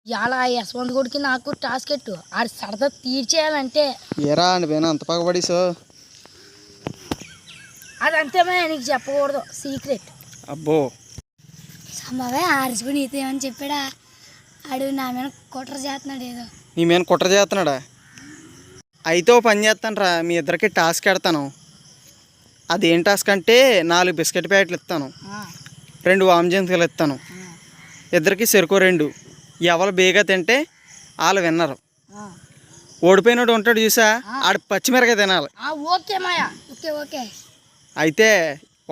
ఇలా యశ్వంత్ గుడికి నాకు టాస్క్ ఎట్టు ఆడి సరదా తీర్చేయాలంటే ఏరా అండి పోయినా అంత పగబడిసో అది అంతేమే నీకు చెప్పకూడదు సీక్రెట్. అబ్బో సంభవే ఆర్జుకు నీతో ఏమని చెప్పాడా? ఆడు నా మీద కుట్ర చేస్తున్నాడు ఏదో. నీ మీద కుట్ర చేస్తున్నాడా? అయితే ఓ పని చేస్తాను రా, మీ ఇద్దరికి టాస్క్ పెడతాను. అదేం టాస్క్ అంటే 4 బిస్కెట్ ప్యాకెట్లు ఇస్తాను, 2 వామ్ జంతికలు ఇస్తాను, ఇద్దరికి చెరుకు 2. ఎవరు బేగా తింటే వాళ్ళు విన్నరు. ఓడిపోయినోడు ఉంటాడు చూసా, ఆడు పచ్చిమిరకాయ తినాలి. ఓకే మాయా, ఓకే ఓకే. అయితే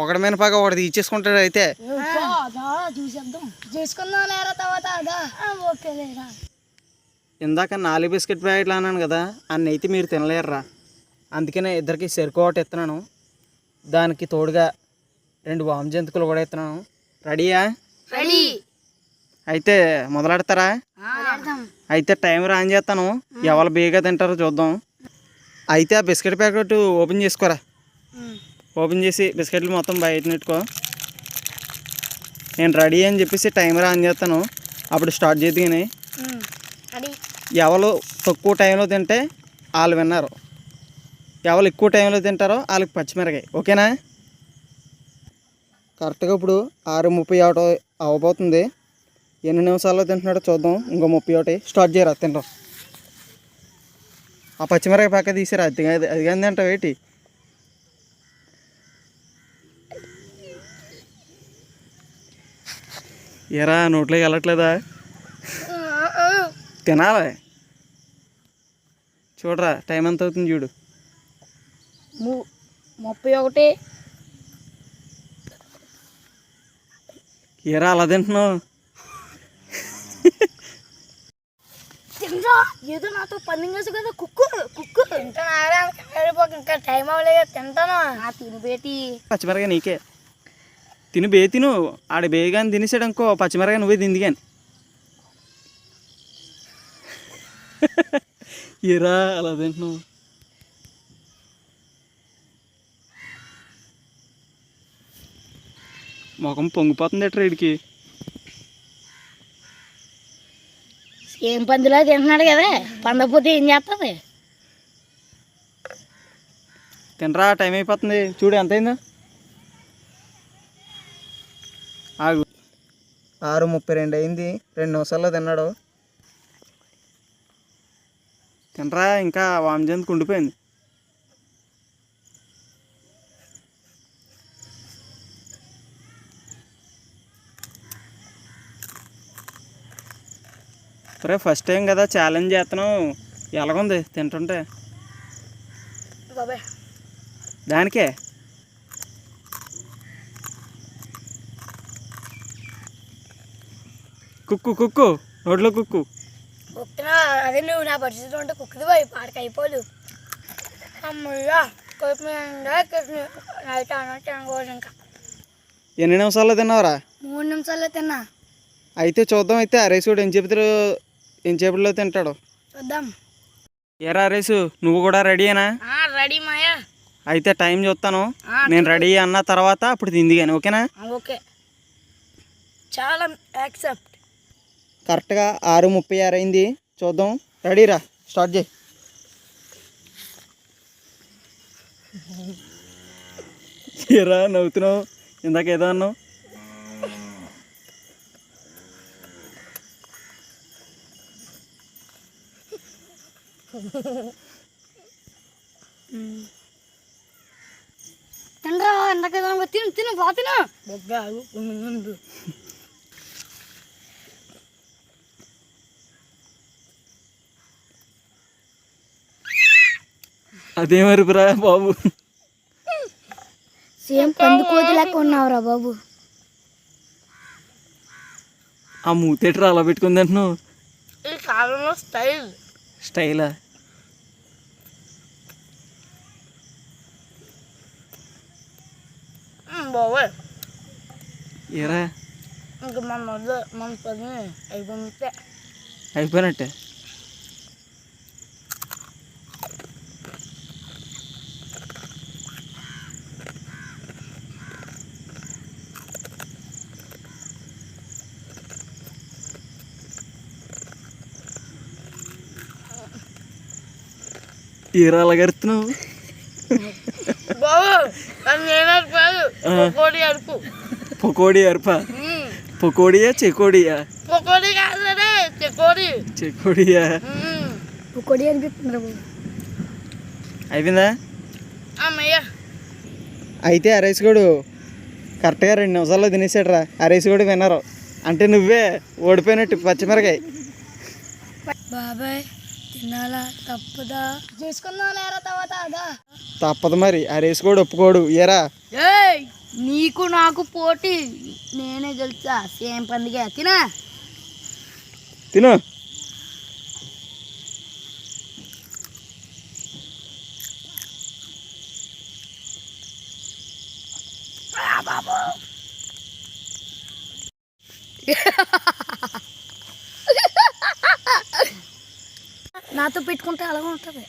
ఒకటి మీద పగ ఒకటి తీసేసుకుంటాడు. అయితే చూసేద్దాం, చేసుకుందాం లేరా తర్వాత అదా. ఓకే లేరా. ఇందాక 4 బిస్కెట్ ప్యాకెట్లు అన్నాను కదా, అన్ని అయితే మీరు తినలేరురా. అందుకనే ఇద్దరికి చెరుకు ఒకటి ఇస్తున్నాను, దానికి తోడుగా 2 వామ్ జంతికలు కూడా ఇస్తున్నాను. రెడీయా? రెడీ. అయితే మొదలెడతారా? అయితే టైం రాన్ చేస్తాను, ఎవరు బేగా తింటారో చూద్దాం. అయితే ఆ బిస్కెట్ ప్యాకెట్ ఓపెన్ చేసుకోరా. ఓపెన్ చేసి బిస్కెట్లు మొత్తం బయట నెట్టుకో. నేను రెడీ అని చెప్పేసి టైమర్ ఆన్ చేస్తాను, అప్పుడు స్టార్ట్ చేద్దాని. ఎవరు తక్కువ టైంలో తింటే వాళ్ళు విన్నారు, ఎవరు ఎక్కువ టైంలో తింటారో వాళ్ళకి పచ్చిమిరకాయ. ఓకేనా? కరెక్ట్గా ఇప్పుడు 6:31 అవ్వబోతుంది. ఎన్ని నిమిషాల్లో తింటున్నాడో చూద్దాం. ఇంకో 31 స్టార్ట్ చేయరా తింటాం. ఆ పచ్చిమిరకాయ పక్క తీసిరా. అది కానీ తింటావు ఏంటి? ఎరా నోట్లోకి వెళ్ళట్లేదా? తినాలి. చూడరా టైం ఎంత అవుతుంది చూడు. 31. ఎరా అలా తింటున్నావు? ఏదో నాతో పందెం కదా కుక్కు కుక్కు తింటాను. ఇంకా టైం అవ్వలేదు, తింటాను. తినిపేటి పచ్చిమిరకాయ నీకే. తిని బే తిను. ఆడ బేగాని తినేసాడు అనుకో, పచ్చిమిరకాయ నువ్వే తింది కానీ. ఎరా అలా తింటున్నావు? ముఖం పొంగిపోతుంది ఎట్రా వీడికి. ఏం పందిలా తింటున్నాడు కదా, పందపోతే ఏం చేస్తుంది? తినరా, టైం అయిపోతుంది చూడు. ఎంత అయిందో? ఆగు. 6:32 అయింది. 2 నిమిషాల్లో తిన్నాడు. తినరా, ఇంకా వామ్ జంతికి ఉండిపోయింది. సరే ఫస్ట్ టైం కదా ఛాలెంజ్ చేస్తున్నావు, ఎలాగుంది తింటుంటే? దానికే కుక్కు కుక్కు నోట్లో కుక్కు. అదే నువ్వు నా పరిస్థితి ఉంటే కుక్కుది పోయి పాడకి అయిపోదు. అమ్మయ్యా ఇంకా. ఎన్ని నిమిషాల్లో తిన్నావురా? 3 నిమిషాల్లో తిన్నా. అయితే చూద్దాం. అయితే అరేసుడు ఏం చేపట్లో తింటాడు చూద్దాం. ఏరా అరేసు, నువ్వు కూడా రెడీయేనా? రెడీ మాయా. అయితే టైం చూస్తాను. నేను రెడీ అన్న తర్వాత అప్పుడు తింది కానీ. ఓకేనా? ఓకే, చాలా యాక్సెప్ట్. కరెక్ట్గా 6:36 అయింది. చూద్దాం. రెడీరా, స్టార్ట్ చేయి. ఏరా నవ్వుతున్నావు? ఇందాక ఏదో అన్నావు. తినరా, ఇందాక తిను తిను బా తిను. అదే మరిపురా బాబు. సేమ్ పందుకోతి లెక్క ఉన్నావురా బాబు. ఆ మూతేటరా అలా పెట్టుకుంది అంటున్నావు? ఈ కాలంలో స్టైలా? బాబోయ్. ఏరా ఇంకా మన పని అయిపోయినట్టే. ఏరా అలాగెడుతున్నావు? బాబు అది నేను కాదు పకోడీ అడుపు. పకోడీ అరుపా? పకోడియా చెకోడియా? పకోడీ కాదు చెకోడీ. చెకోడియా? పకోడీ అనిపిస్తున్నారు బాబు. అయిపోయిందా? అమ్మయ్య అయితే ఆ రైస్ కూడా కరెక్ట్గా 2 నిమిషాల్లో తినేసాడు రా. ఆ రైస్ కూడా వినరు అంటే నువ్వే ఓడిపోయినట్టు. పచ్చిమిరకాయ బాబాయ్ తినాలా తప్పదా? చేసుకుందాం లేరా తర్వాత అదా. తప్పదు మరి. ఆ రైస్ కూడా ఒప్పుకోడు. ఏరా ఏయ్ నీకు నాకు పోటీ, నేనే గెలుస్తా. సేమ్ పండుగ తినా. తిను. నాతో పెట్టుకుంటే అలాగే ఉంటుంది.